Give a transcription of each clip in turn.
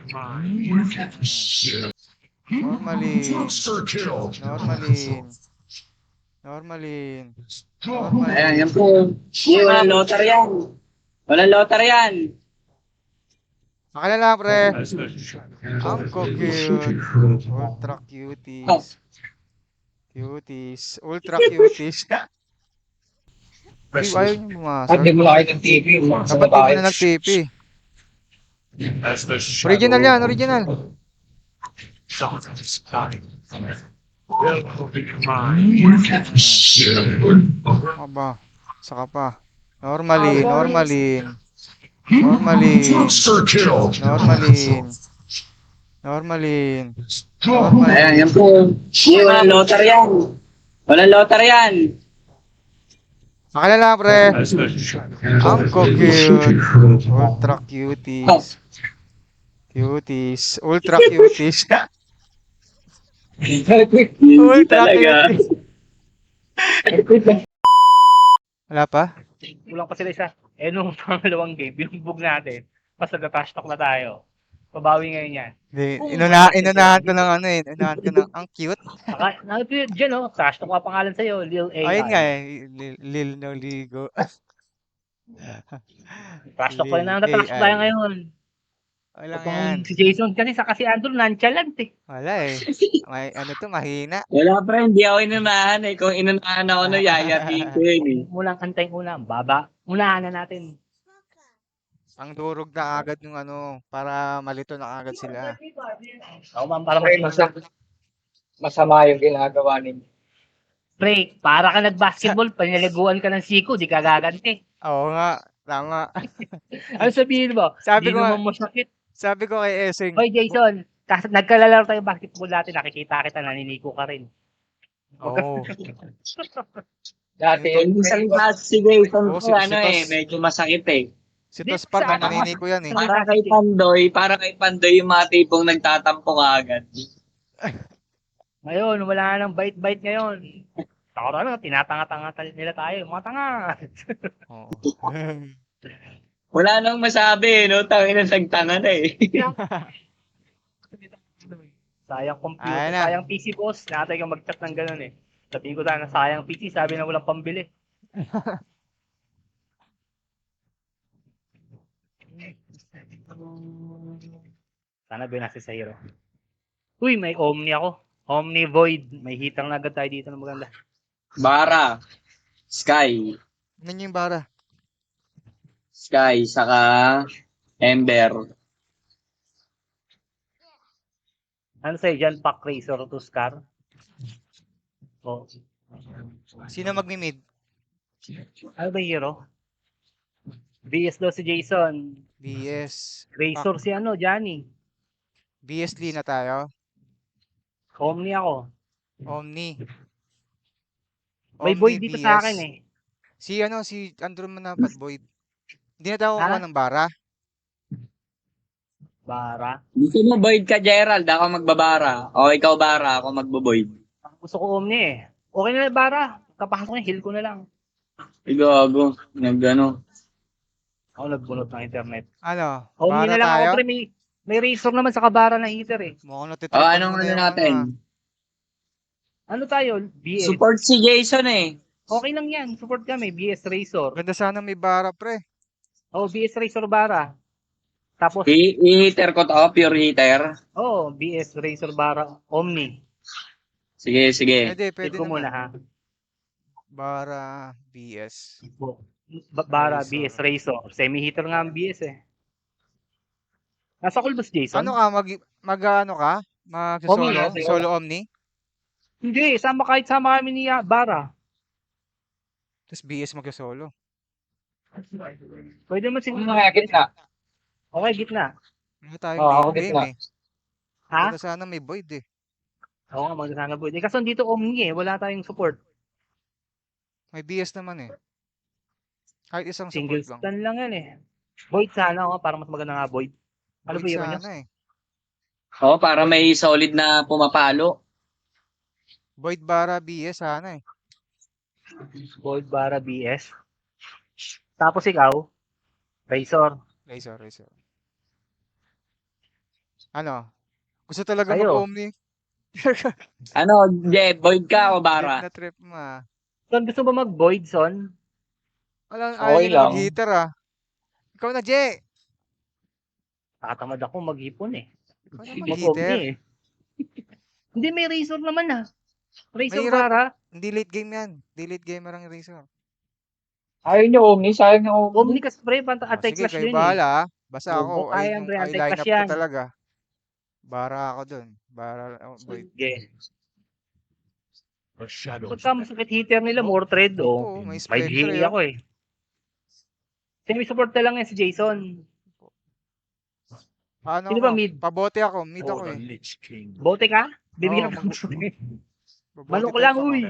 Normalin. Normalin. Normalin. Ayan, yan Normalin. po. Hindi, walang lotar yan. Walang lotar yan. Akin na lang, pre. Ang cute. Ultra Oh, cuties. Cuties. Ultra cuties. Uy, ayaw niyo at pumasok. di mo nakita ng TV. Sa Dapat di babae. muna nag-TP. Original yan, original. Aba, saka pa. Normalin, normalin. Normalin. Normalin. Normalin. Ayan, yan Normalin. po. Hindi, walang lotar yan. Walang lotar yan. Akin na lang, pre. Ang cute. Ultra Oh, cuties. Cuties. Ultra cuties. hindi Ultra talaga. cuties. Wala pa? Kulang pa sila isa. Eh, nung pangalawang game, binugbog natin. Basta na-trash talk na tayo. Pabawi ngayon yan. Hindi, Kung inunahan ko ng ano eh. Inunahan ko ng, ang cute. Dyan, oh, trash talk nga pangalan sa'yo, Lil Ayun nga AI. eh. Lil no ligo. Trash talk pa rin Lil na trash talk tayo AI. ngayon. Walang yan. Itong si Jason kasi sa kasi Andrew, nonchalant eh. Wala eh. May ano to, mahina. Wala pa rin, hindi ako inunahan eh. Kung inunahan ako, no, yayatiin ko yun eh. Mulang antay una, baba. Unahan na natin. Ang durog na agad yung ano, para malito na agad sila. Ako man, para Ay, masama yung ginagawa ninyo. Pre, para ka nag-basketball, paniliguan ka ng siko, di ka gaganti. Oo nga, tama. Ano sabihin mo? Sabi Di ko nga, naman masakit. sabi ko kay Esing, Hoy Jason, nagkalalaro tayo basketball dati, nakikita kita, naniniko ka rin. oo. Dati Yung yung isang class si Jason Oo, po, ano Tos. eh, medyo masakit eh. Si Tospan, Sa ano, naninini ko yan eh. Para kay Pandoy yung mga tipong nagtatampo ka agad. Ngayon, wala na ng bait-bait ngayon. Tara na, tinatanga-tanga nila tayo. Mga tanga. Oo. Wala nang masabi, no? Tangin na nagtanga na eh. Sayang computer, Ayan na. sayang PC boss. Natay kang mag-chat ng ganun eh. Sabi ko sana, sayang PC, sabi na walang pambili. Sana binasa sa hero. Uy, may Omni ako. Omni Void. May hitang na agad tayo dito na maganda. Bara, Sky, Ano yung bara? Sky, saka Ember. Ano sa'yo dyan? Pack Razor to Scar? Oh. Sino magmi-mid? Ano ba yung hero? BS daw si Jason. BS. Razor si ano, Johnny. BS Lee na tayo. Omni ako. Omni. May Omni Void dito BS. sa akin eh. Si ano, si Andrew Manapat Boyd. Hindi na tayo Ha? kukuha ng bara. Bara. Gusto mo Boyd ka, Gerald? Ako magbabara. O ikaw bara, ako magbo-Boyd. Gusto ko Omni eh. Okay na Bara. Kapasok niya, heal ko na lang. Igago, nagano. Ako nagbunot ng internet. Ano? Omni Bara na lang tayo? ako pre. May Razor naman sa kabara na heater eh. Mukhang O natitripan anong mo na ano yung natin? ano, Ano tayo? BS. Support si Jason eh. Okay lang yan. Support kami. BS Razor. Ganda sana may bara pre. Oh, BS Razor Bara. Tapos, I-heater ko to, pure heater. oh, BS Razor Bara Omni. Sige, sige. Pwede Heal ko naman. muna ha. Bara BS. Bara Razor. BS Razor. Semi-heater nga ang BS eh. Nasa Kulbos Jason? Ano ka? Ano ka? Omni. Mag-solo? Solo Omni? Hindi, kahit sama kami ni Bara. Tapos BS mag-solo. Pwede naman siguro. Gitna. Okay, gitna. Ano tayo Oo, late gitna. game eh. Ha? Ganda sana may Boyd eh. Oo nga, magkasana po. Eh, kaso dito Omni eh. Wala tayong support. May BS naman eh. Kahit isang Single support lang. stun lang yan eh. Void sana ako para mas maganda nga Void. Ano ba Boyd yun nyo? sana eh. O, para may solid na pumapalo. Boyd bara BS sana eh. Void Bara BS. Tapos ikaw, Razor. Razor. Ano? Gusto talaga Kayo. mag-Omni. Ano, Je, Void ka o Trip bara? na trip mo ah. Son, gusto ba mag-void, Son? Ayaw Okay niya na lang. mag-heater ah. Ikaw na, Je! Nakatamad ako mag-ipon eh. Ikaw na Mag-omni mag-heater. eh. Hindi, may razor naman ah. Razor Mahirap. bara. Hindi late game yan. Hindi late gamer ang Razor. Ayaw niyo Omni, sayang yung Omni. Omni kasi pre, Oh, attack sige, clash kayo din eh. bahala ah. Basta ako, Ay, ayun yung Andre, attack line clash up ko yan. talaga. Bara ako dun. Boy. Sige. The shadows. Pagka masakit heater nila, more trade oh. Oo, may May Spectre GA ako eh. Semi-support na lang yan si Jason. Paano Sino ako? ba mid? Pabote ako. Mid For ako the eh. Lich King. Bote ka? Oo, Bibigyan ako. Pabote Manok type lang, ako. uy.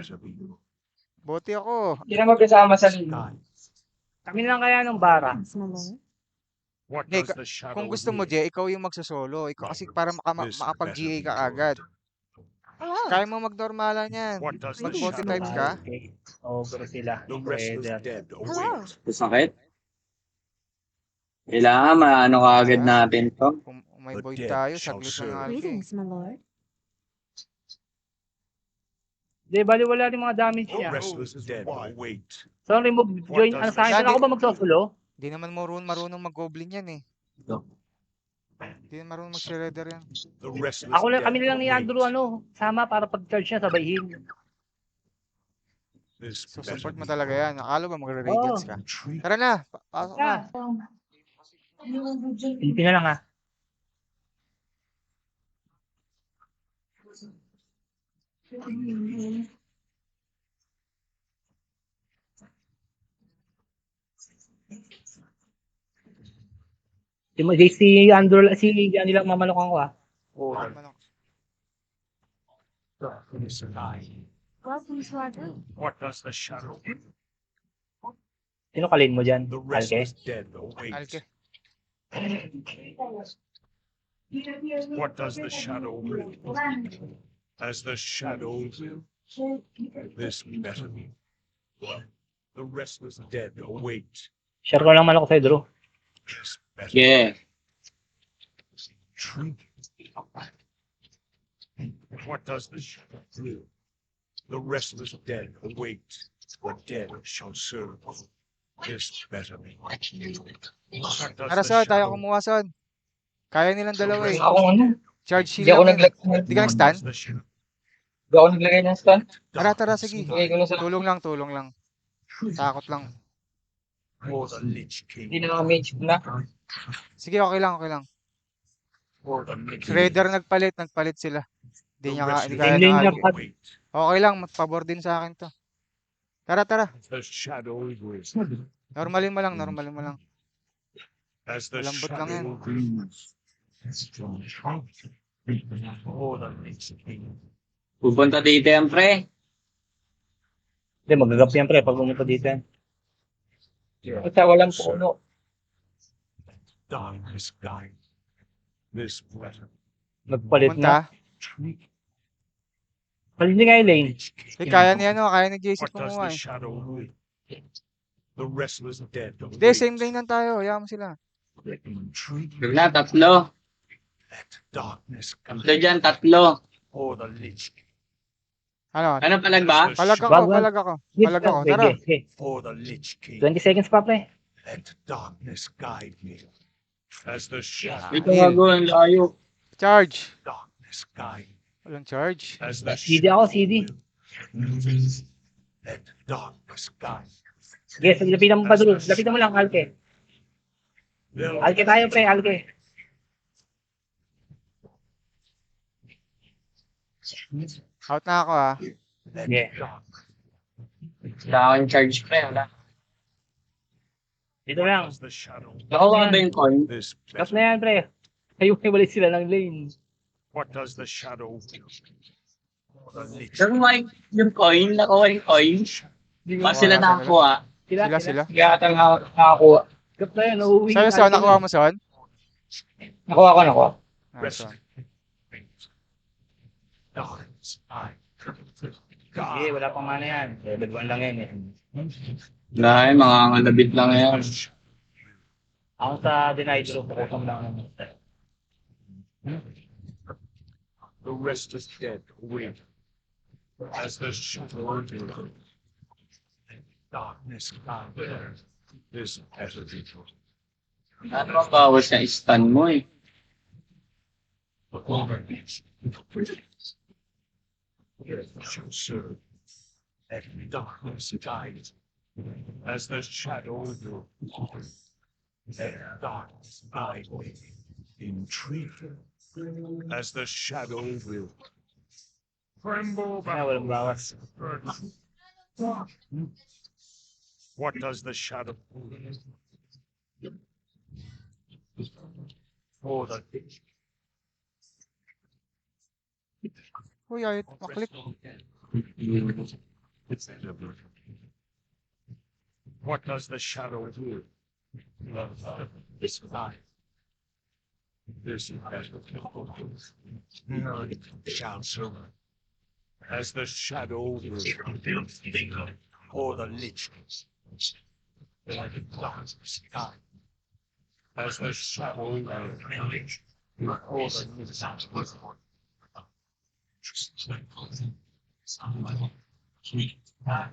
Bote ako. Hindi na magkasama sa link. Kami lang kaya ng bara. What Hindi, does the shadow kung gusto mo, will? Je, ikaw yung magsosolo. Ikaw kasi para This makapag-GA better ka be agad. told. Kaya mo magnormalan yan. What does the Mag-bote shadow types ka. Okay. Over sila. The restless Pwede. dead await. Sakit? Kailangan maano ka agad natin to. Kung may The void dead tayo, shall saglit lang serve. yung alki. Greetings, my lord. Di, bali wala rin mga damage The niya. restless dead await. So, remove, join, ano sa akin, Yan, saan ako ba magsosolo? Di naman marunong mag-goblin yan eh. Di naman marunong mag-shredder yan. The restless Ako lang, dead kami lang ni await. Andrew, ano, sama para pag-charge niya, sabay heal. This So, better support mo be talaga yan. Akala ba magre-radiance ka? Treat Tara na, pasok na. Pilipin na lang ha. Si Andrew, si ano lang mamalokan ko ha. Manok. in the sky. Welcome to our group. What does the shadow will? Sino kalin mo dyan? The Alke? restless dead await. Alke. What does the shadow will? As the shadow will, this better be. The restless dead await. Share ko lang man ako sa'yo, Drew. This better Yeah. treat. What does the shadow will? The restless dead await. The dead shall serve. This better be. What does Tara, the Son, tayo shadow kumuha, Son. Kaya nilang dalawa eh. Ako ano? Charge Hindi sila ako yan. naglagay. Hindi ka nag-stun? What does the shadow- Hindi ako naglagay ng stun. Tara, sige. Bigay ko lang sa Tulong lang. Takot lang. For the Lich King. Hindi na mage na. Sige, okay lang. For the Lich King. Raider nagpalit sila. The Hindi niya hindi restless kaya Hindi ng niya alki. pa- await. Okay lang, pabor din sa akin to. Tara. The shadow will. Normalin mo lang. As the Malambot lang yan. shadow grieves. For the Lich King. Pupunta dito yan, pre. Hindi, magagap yan, pre, pag pumunta dito yan. Basta walang puno. Darkness guide. This better Nagpalit na. Punta. treat. Palit nga yung lane. Lich King. Eh, kaya ni JC What does kumuha the eh. shadow will? The restless dead Hindi, same lane lang tayo. Hayaan mo sila. Treat. Huwag na, tatlo. Let darkness Tatlo guide. dyan, tatlo. For the Lich King. Ano? Ano palag ba? Palag Wag. ako. Palag ako. Tara. Sige. For the Lich King. 20 seconds pa, pre. Let darkness guide me. As the shadow. Dito nga ang layo. Charge. Darkness guide. Walang charge. As the CD ako, shadow CD. will. Let darkness guide. Sige, lapitan mo pa, Drew. Lapitan mo lang, Alke. Alke tayo, pre, Alke. Out na ako ah. Let Sige. darkness. Wala akong charge, pre. Wala. Dito lang. As the shadow. Nakuha ba yung coin? This Stop better. na yan, pre. Ayaw iwalay sila ng lane. What does the shadow will? For the Lich Pero Mike, yung coin, nakuha yung coin. Ba sila nakakuha? Sila. Kaya ata nakakuha. Stop na yan, nauuwi. Sa'yo, Son, nakuha mo, Son? Nakuha ko. Ah, Rest. Son. Darkness guide. Sige, wala pang mana yan. Level 1 lang yan eh. Dahil mga ngalabit lang yan. Ako sa deny, Drew. Pukusam lang naman. The restless dead awake as the shadow of darkness gathers. This better people. Ano ang bawas sa stand mo eh? Shall serve and darkness guide as the shadow of and darkness guide me in truth as the shadow will tremble Kaya walang bawas. What does the shadow for the Uy, ayot. Maklik. What does the shadow do? This night. This none shall survive. As the shadow or the lich. Like a dark sky. As the shadow or the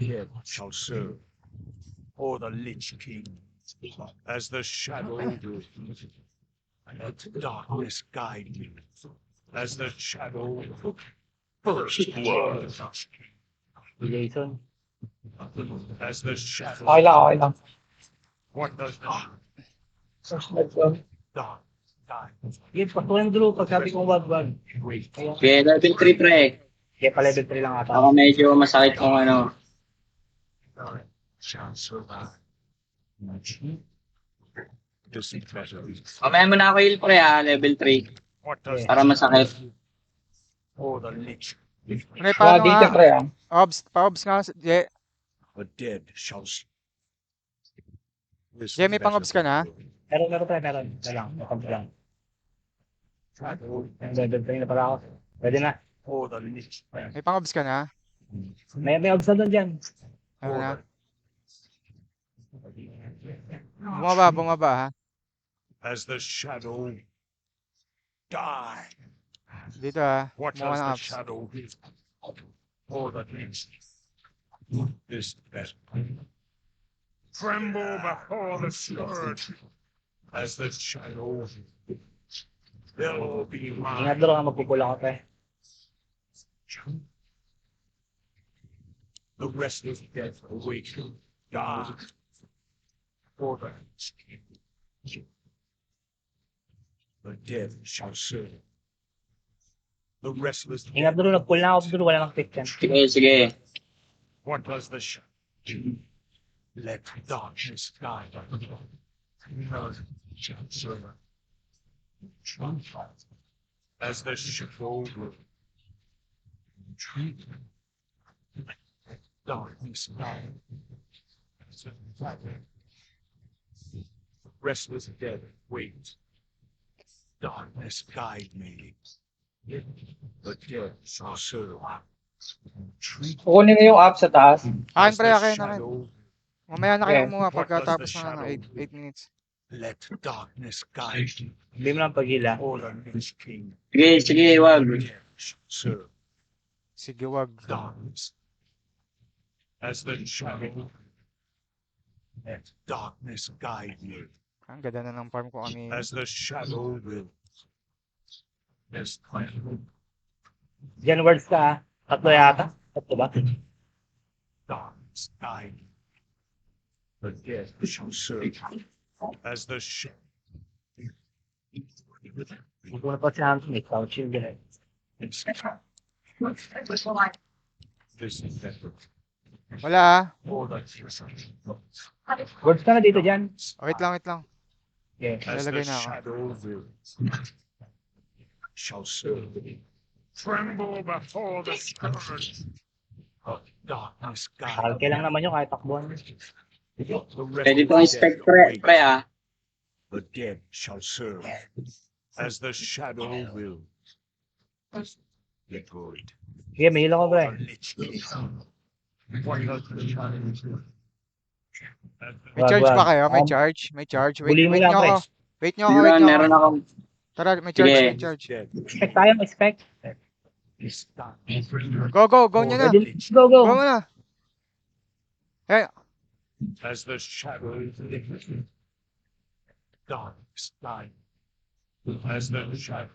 Dead shall serve, or the Lich King, as the shadow will. Let darkness guide me, as the shadow first word, Jason. as the shadow. Okay lang, okay lang. What does the dark guide? Sige, patuloy mo pag sabi kong wag-wag. Wait, Kaya level 3 pre. Kaya pa level 3 lang ata. Ako medyo masakit kung ano. none shall survive. This is better. Mamaya mo na ako heal pre level 3. What does Para masakit. or the Lich? Pre, paano Dito, nga? pre, Obs, pa-obs nga. The dead shall. This is Jemmy, pang-obs ka na? Meron pre, meron. Ito lang, ito lang. Level 3 na pala ako. Pwede na. Or the Lich. May pang-obs ka na? May obs na doon dyan. Ano na? Bumaba ha. As the shadow die. Dito ha. What Kumuha does ng the obs. shadow give? Or the Lich. This best. Tremble before the scourge. As the shadow. There will be Ingat mine. doon ka magpupula ko pre. The restless death awake. Dark. For the dead shall serve. The restless Ingat death. doon, nag-pull na ako doon, wala nang pick yan. Sige, sige. What does the let darkness guide us. None shall serve. As the shadow will treat darkness guide. Restless dead wait. Darkness guide me. The dead shall serve. Treat Kukunin mo yung app sa taas. Akin as pre, the akin. shadow. Mamaya na kayo Yeah. kumuha What pagkatapos does the ng shadow 8 minutes. Let darkness guide you. Hindi mo lang paghila. All the Lich King. Sige, sige, wag. Serve Sige, wag. darkness. As the shadow. Let darkness guide you. Ang ganda na ng farm ko kanina. As the shadow will. As Diyan words ka ha. Tatlo yata. Tatlo ba? darkness guide you. The dead shall serve. As the shadow. Hindi ko na pa si Hanson eh. Couch yung gano'n. This is better. Wala ha. All the Words ka na dito dyan. Wait lang. Okay. as the Lalagay na ako. shadow will. Shall serve. Tremble before the scourge of darkness guide. Kalke lang naman yun kahit takbuhan. Pwede itong inspect pre The dead shall serve, as the shadow will. The good. Sige, may hila ko pre. The lich king. What does the shadow do? May charge Wag. ba kayo? May charge? May charge? Wait, Huli mo wait lang nyo pre. ako. Wait nyo ako, wait Meron, nyo meron ako. akong Tara, may charge, Sige. may charge. Dead Expect tayo, expect. is dark. Go nyo na. Ready? Go, go. Go mo na. Eh, As the shadow lifts, darkness died. As the shadow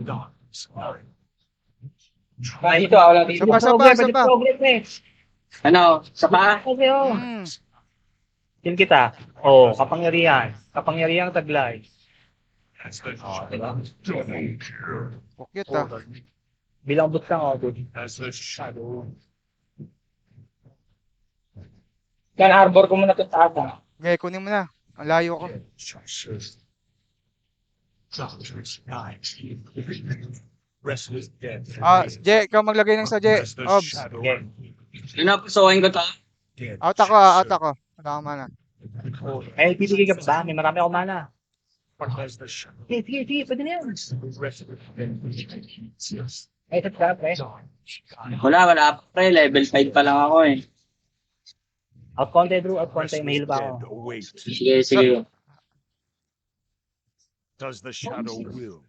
darkness died. Ah, dito, wala dito. Sapa, Pwede sapa. progress eh. Ano? Sa pa? Okay, oh. mm. Kill kita. Oh, kapangyarihan. Kapangyarihan taglay. As the diba? shadow Pukyat ah. Bilang boots lang ako, dude. as the shadow Yan, harbor ko muna ito sa ata. Okay, kunin mo na. Ang layo ko. shall serve. Darkness dies. Restless dead. Ah, Je, ikaw maglagay ng sa Je. As the Obs. shadow Okay. Ano, pusuhin ko to. dead. Out ako ah, out ako. Wala akong mana. Eh, bibigay ka pa ba? May marami akong mana. As the shadow Sige, pwede na yan. restless dead. Eh, ito ka, pre. Wala pa pre. Level 5 pa lang ako eh. Out konti, Drew. Out konti. May heal pa ako. Await. Sige. Does the shadow will?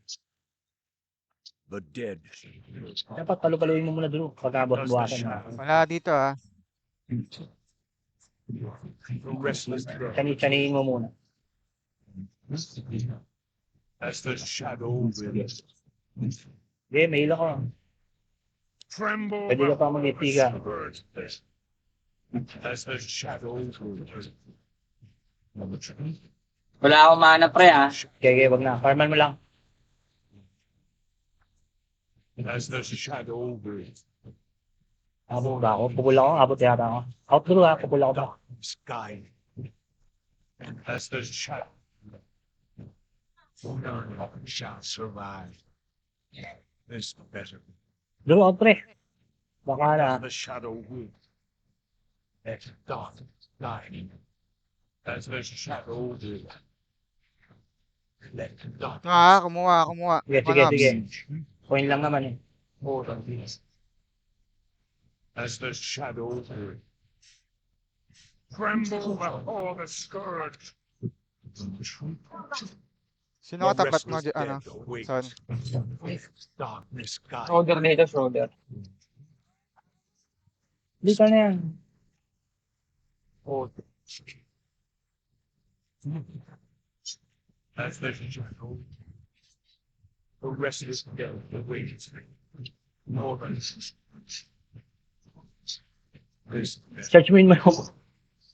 The dead. Dapat palupaluin mo muna, Drew. Pagkabot Does the buwasan na. shadow? Wala dito ah. The restless dead. Chani-chanihin mo muna. As the shadow will. Hindi, may heal ako. Tremble. Pwede ka pa mag-itiga. As the shadow will. Wala akong mana pre ah. Okay, wag na. Farman mo lang. As the shadow will. Abot ba ako? Pupula ako. Abot yata ako. Out, Drew, ha. Pupula ako ba? Sky. As the shadow. None shall survive. This better. Drew, out, pre. Baka na. As the shadow will. Let dark die. As the shadow will. Let dark. Ah, kumuha. Sige. Coin lang naman eh. Order this. As the shadow will. Tremble before the scourge. Sino katapat mo, ano? Son. Darkness guide. Shoulder dito, shoulder. Dito na yan. Order. As the shadow. The restless dead awaits. More than this Search mo yun mo yung...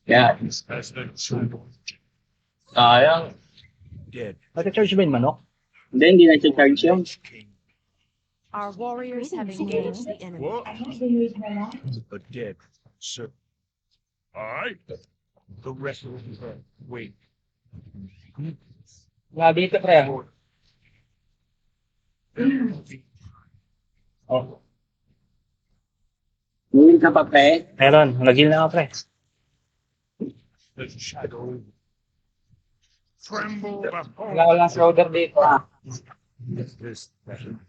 Yeah. as the shadow Sayang. dead. Mati-charge mo yung manok? Hindi na-charge yun. King. Our warriors have engaged the enemy. What? The dead. Sir. Aye. The rest of the wait. Nga dito, pre. Oh. Hindi ka pa pre. Meron. Nag-heal na ako, pre. The shadow. Tremble before Wala ko lang shoulder dito. this. Wala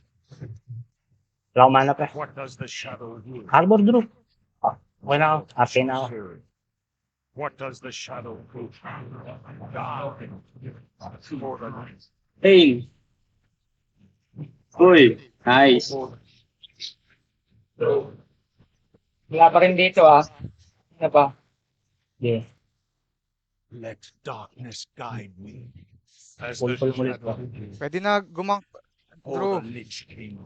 akong mana, pre. What does the shadow do? Harbor, Drew. Oh, okay na ako. Arcane na ako. What does the shadow do? Down. For the night. Hey. Uy. Nice. Wala pa rin dito, ah. Ano pa? Yeah. Let darkness guide me. As Pull the ulit shadow pa. Pwede na or Drew. the Lich King.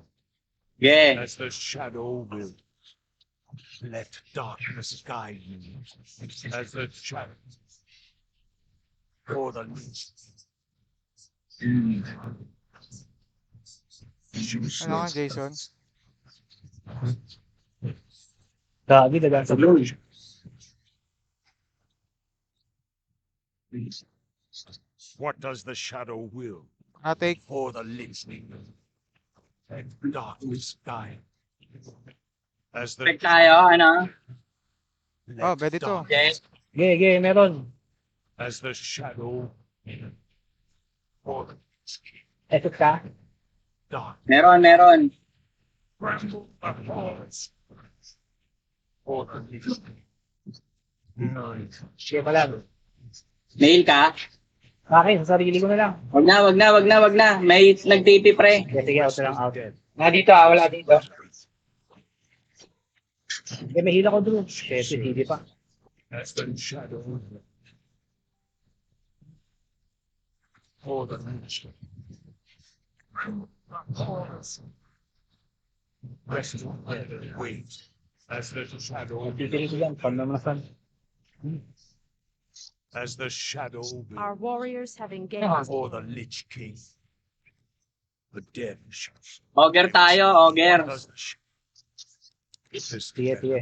Yeah. As the shadow will. Let darkness guide me. As the shadow or the Lich. Ano ka, Jason? Gagi, dagan sa blue. What does the shadow will? Take. For the listening and darkness guide. As the Check tayo, ano? Oh, pwede to. Okay. Okay, meron. as the shadow or the Eto ka? dark Meron. bramble applause or the night. Sige pa lang. Nail ka? Bakit? Sa sarili ko na lang. Wag na, wag na, wag na, wag na. May nag-TP pre. Sige, sige, out na lang, out. Nga dito wala dito. Hindi, may hila ko doon. Shit, hindi pa. As the shadow. For the nature. Rest of the wait. As the shadow. Titigil ko yan, pamamasan. As the shadow. Our warriors have engaged. For the Lich King. The dead shall. Ogre tayo, ogre. Sige, sige.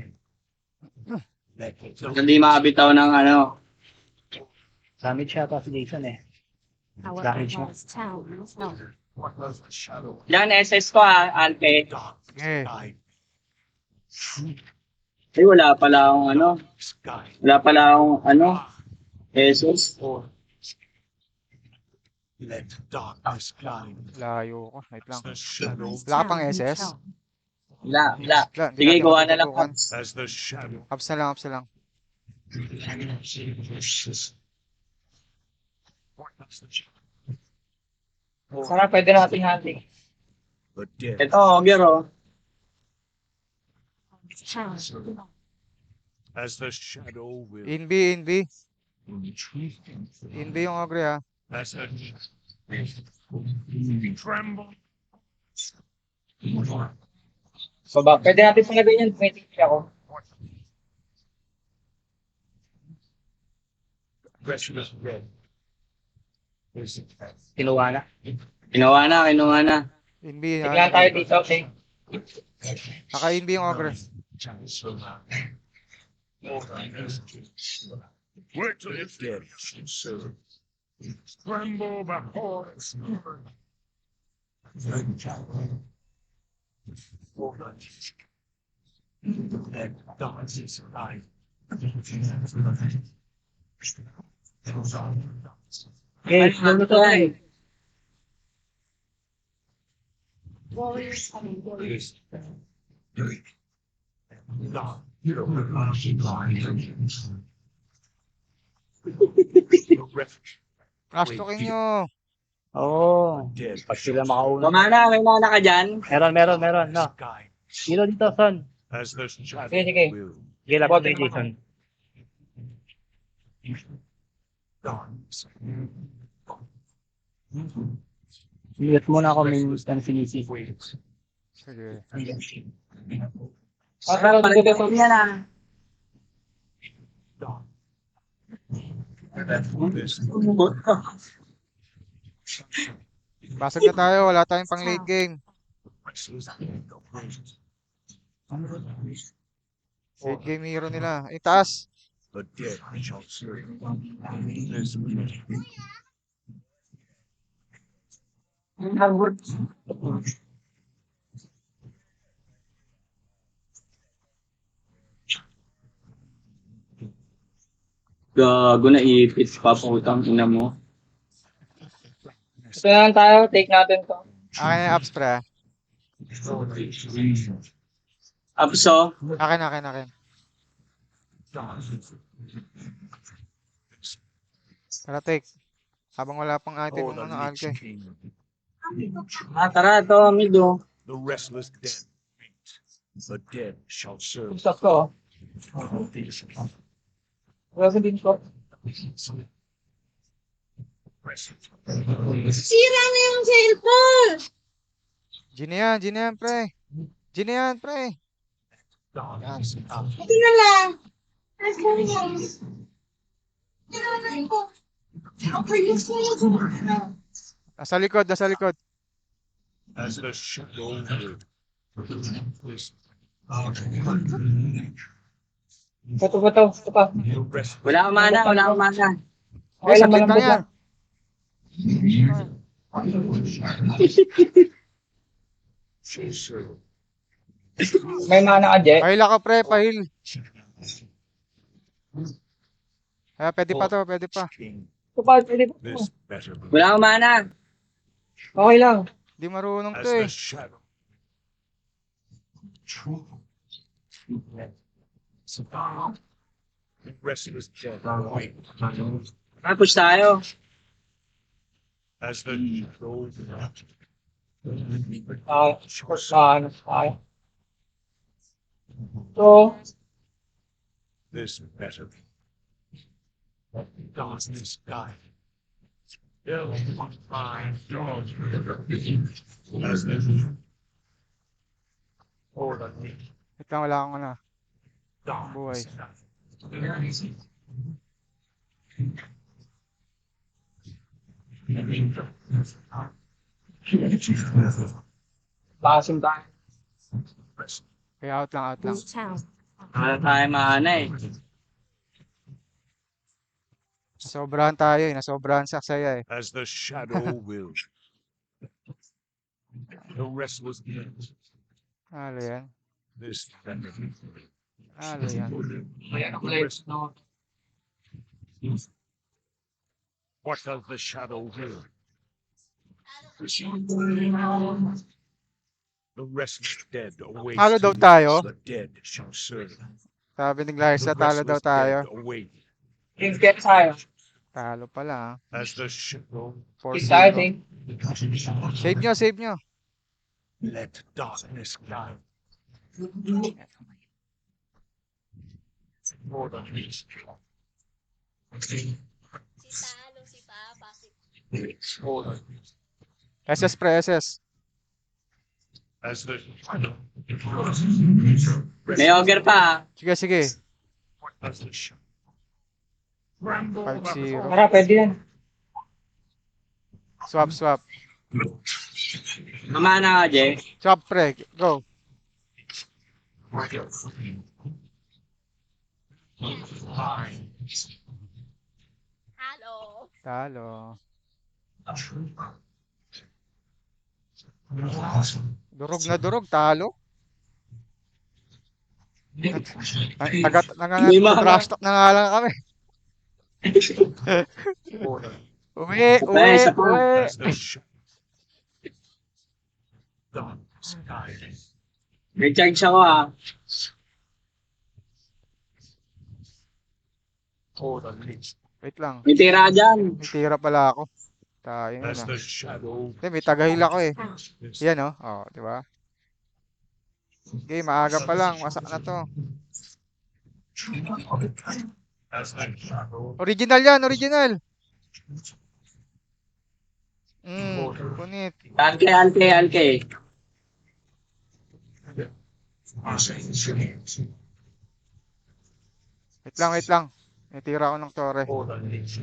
Hindi makabitaw ng ano. Damage siya ata si Jason eh. Our Damage allies town is held. Yan, SS ko ha, Alpe. Eh, Ay, wala pala akong ano. Wala pala akong ano. Jesus. Let darkness climb. layo ko. Wait lang. The shadow. Wala ka pang SS? Wala, wala. Wala, hindi Sige, natin gawa na lang. matutukan. As the shadow. Ups na lang, ups na lang. Sana pwede natin hunting. The dead. Ito, ogre oh. Town. As the shadow will. In B, in B. In B yung ogre ha. As the tremble. Baba. Pwede natin palagay yan. May tipi ako. Restless dead. Kinuha na. Kinuha na, kinuha na. In B. Tignan tayo dito, okay? Naka in B yung ogre. Wait till it's dead. So, tremble before its sword. That dance is alive. Okay, slow na to eh. Warriors have engaged. Flash token nyo. Oo. Pag sila makauna. Mamana, may mana ka dyan. Meron. No. Hilo dito, son. As the shadow Sige, sige. will Sige, lapit Bote ni Jason. dance. Mute muna ako, may ang sinisi. Sige. Para Parang dito. yan ah. Basag na tayo. Wala tayong pang late game. Late game hero nila. Ay, taas. The dead shall serve. Gago na ipit pa putang ina mo. Ito na lang tayo. Take natin to. Akin na yung ups pre. Apso. Akin. Tara, take. Habang wala pang item Oh, yung the ano, Lich alke. King. Tara, to, mido. The restless dead. The dead shall serve. Stop ko. Wala sa din ko. Sira na yung cellphone! Gina yan, pre. Gina yan, pre. Ito na lang. Asan yan? Tinanan ko. Okay, yes, Nasa likod. As the shadow will. Ito pa. The restless Wala akong mana, wala akong mana. Okay lang, saglit lang malambot yan. lang. shall serve. May mana ka, Je. Pahil ako, pre. Pahil. Pwede pa to, pwede pa. King. Ito pa, pwede pa. This better be. Wala akong mana. Okay lang. Di marunong As to the eh. shadow. Restless dead. Wait. Tapos tayo. As the shadow Ano tayo. So, this better darkness guide. Still my dog. As the or the Wait lang, wala akong ano. Buhay. darkness. basin tayo. Kaya out lang. This town. Wala tayo maana eh. Nasobrahan tayo eh. Nasobrahan sa saya eh. As the shadow will. The restless night. Ano yan? This better. Ano yan? Ayan ang lights, no? What does the shadow will? The restless dead await. Talo daw tayo. The dead shall serve. Sabi ni Glarissa, The talo daw restless tayo. dead await. King get tayo. Talo pala. As the shadow, 6 tayo, 4-0. King. Save nyo. let darkness guide. For the least. Si Talo, si Papa, si For the SS pre, SS. as the May ogre pa. Sige. as the shadow. 5-0. Tara, pwede yan. Swap. Mamana ka, Jay. Swap pre, go. Talo. Talo. Durog, talo. May mga- Trash talk na nga lang kami. Uwi. Isa pa. As the shadow. Darkness guide. Recharge ako ah. For the least. Wait lang. May tira dyan. May tira pala ako. Tayo As na. the shadow. May tagahil ako eh. This Yan oh. Oh, di ba? Okay, maaga pa lang. Wasak na to. as the shadow. Original yan, original. Punit. Alke. Wait lang. May tira ako ng tore. For the least.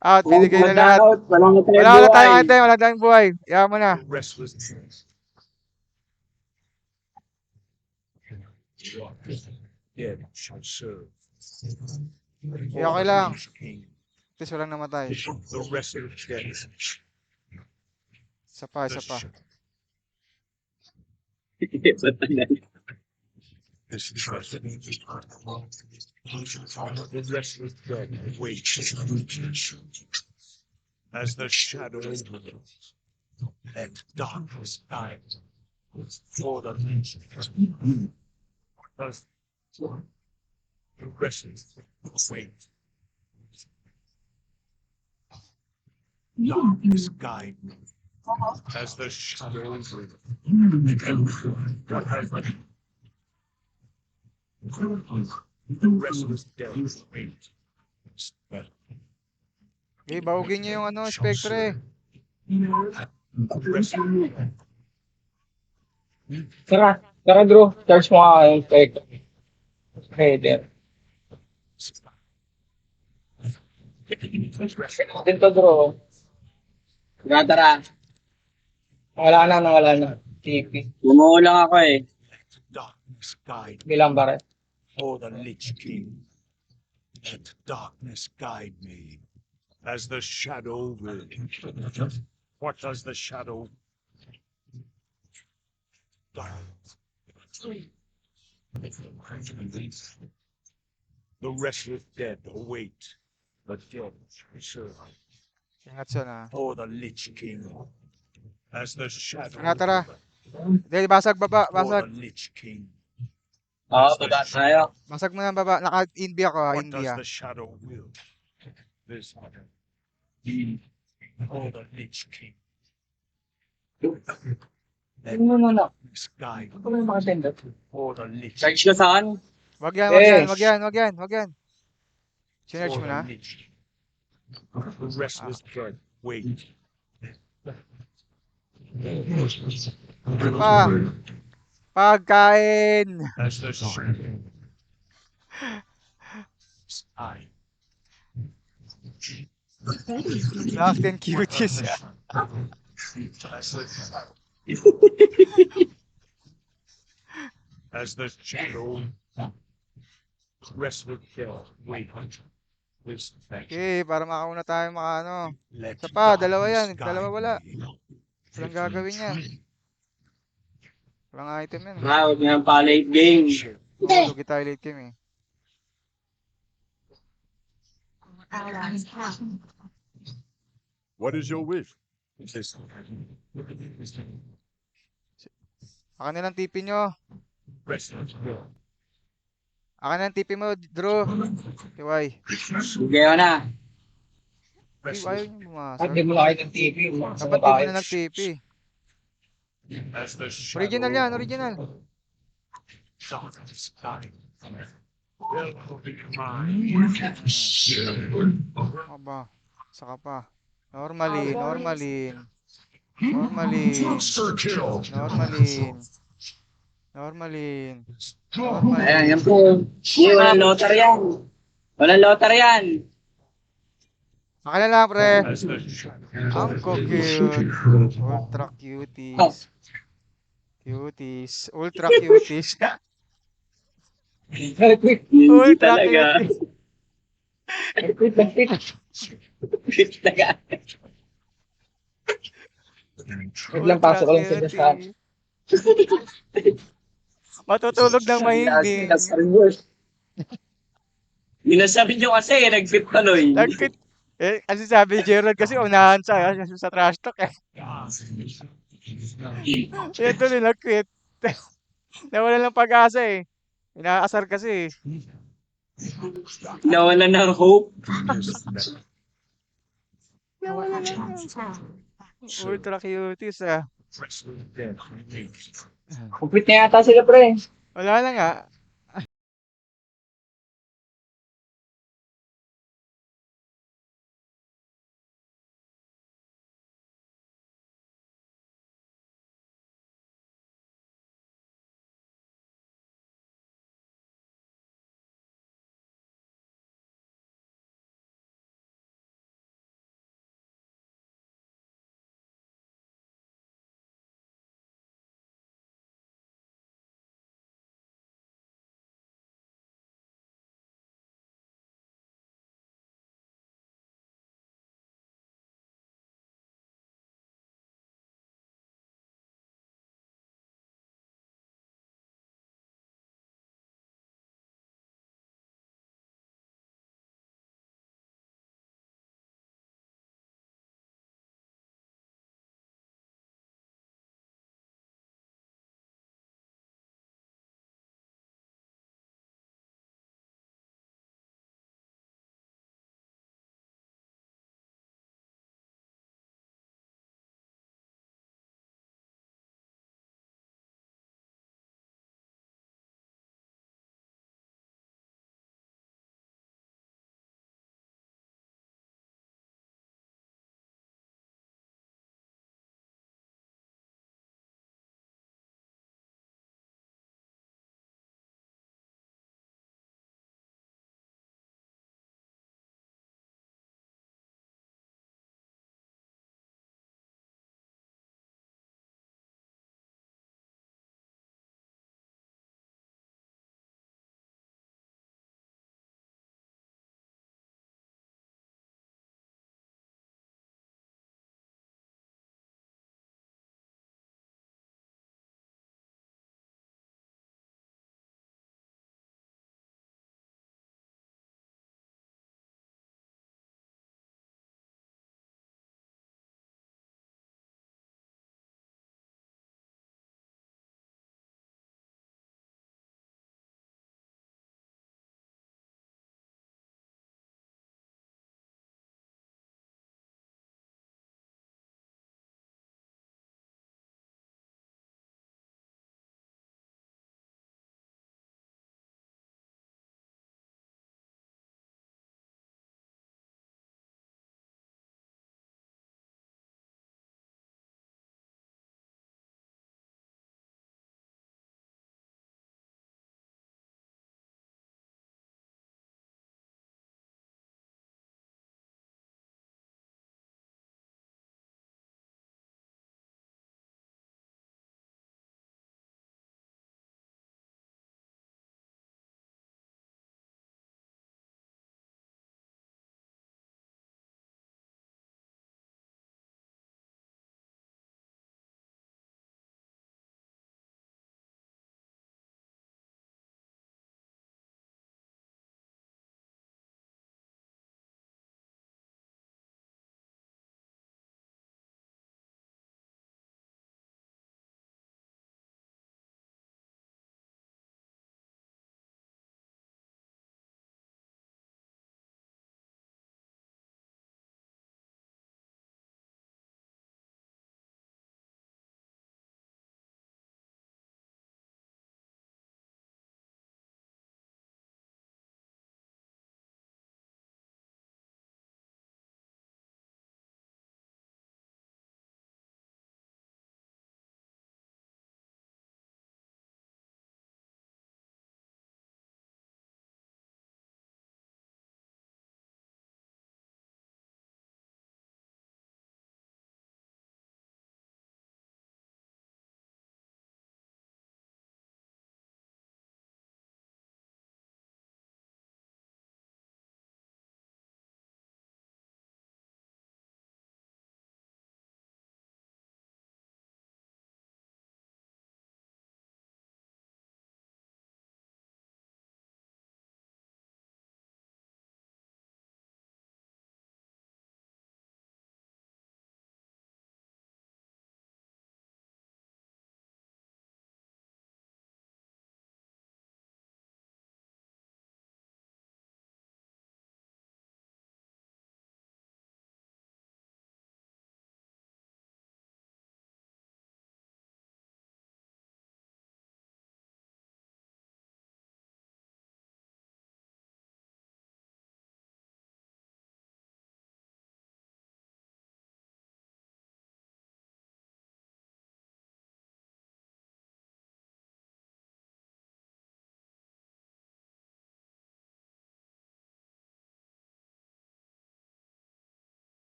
Out. Binigay na lahat. Walang Wala tayong buhay. Yaman mo na. The restless dead shall serve. Okay lang. Ito walang namatay. The restless dead. Isa pa. This is the restless dead waits as the shadow let darkness guide for the as the restless wait. Darkness guide me as the shadow the restless dead wait. Okay, bahugin niyo yung Spectre. Tara, Drew. Charge mo nga yung spectre. Header. Natin to, Drew. Tara. Nawala na. TP. Lumuulang ako eh. Darkness guide Bilang bare. for the Lich King. Let darkness guide me as the shadow will. What does the shadow? The restless dead await the dead reserve Ingat siya na. for the Lich King as the shadow. Tara. Hindi, basag baba. For Basag. the Lich King Oo, baba tayo. Basag mo na baba. Naka-India ako ha, What does India. the shadow will? This one. Oh, the Lich King. No. This guy. Ano ba yung mga tenda? Oh, the Lich Search ko saan? Wag yan, wag yan, Eh. wag yan, wag yan, wag yan. Sinerge mo na? The restless dead. Wait. Pa! Pagkain! As the shadow. I. Locked and cuties. As the shadow. Restless dead. Wait. This Okay, para makauna tayo ano. Let Isa pa, dalawa darkness yan. guide Dalawa wala. me. Walang gagawin yan. Walang item yan. Huwag nga pa late game. Oo, lugi tayo late game eh. What is your wish? Akan nilang TP nyo. Restless dead. Akan nilang TP mo, Drew. Tiway. Sige ko na. Uy, ayaw nyo bumasag. Hindi mo na kayo ng TV. Dapat di mo na nag-TP. As the Original shadow yan, original. darkness guide me. Will be mine. Aba, saka pa. Normalin, normalin. Normalin. Normalin. Normalin. Ayan, yan po. Hindi, walang lotar yan. Walang lotar yan. Akin na lang, pre. As the shadow Ang cute. Ultra cuties. Cuties. Ultra cuties. Quick. Hindi Ultra talaga. cuties. Quick talaga. Wait lang, pasok ko lang sa desk. Matutulog ng mahindi. Minasabi nyo kasi, nag-fit tuloy. Nag-quit. Eh, kasi sabi ni Gerald kasi unahan sa trash talk eh. Kaya tuloy nag-quit. Nawala ng pag-asa eh. Inaasar kasi eh. Nawala ng hope. Nawala lang. Ultra cuties ah. restless dead. Complete na yata sila, pre. Wala na nga.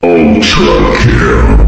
Ultra kill.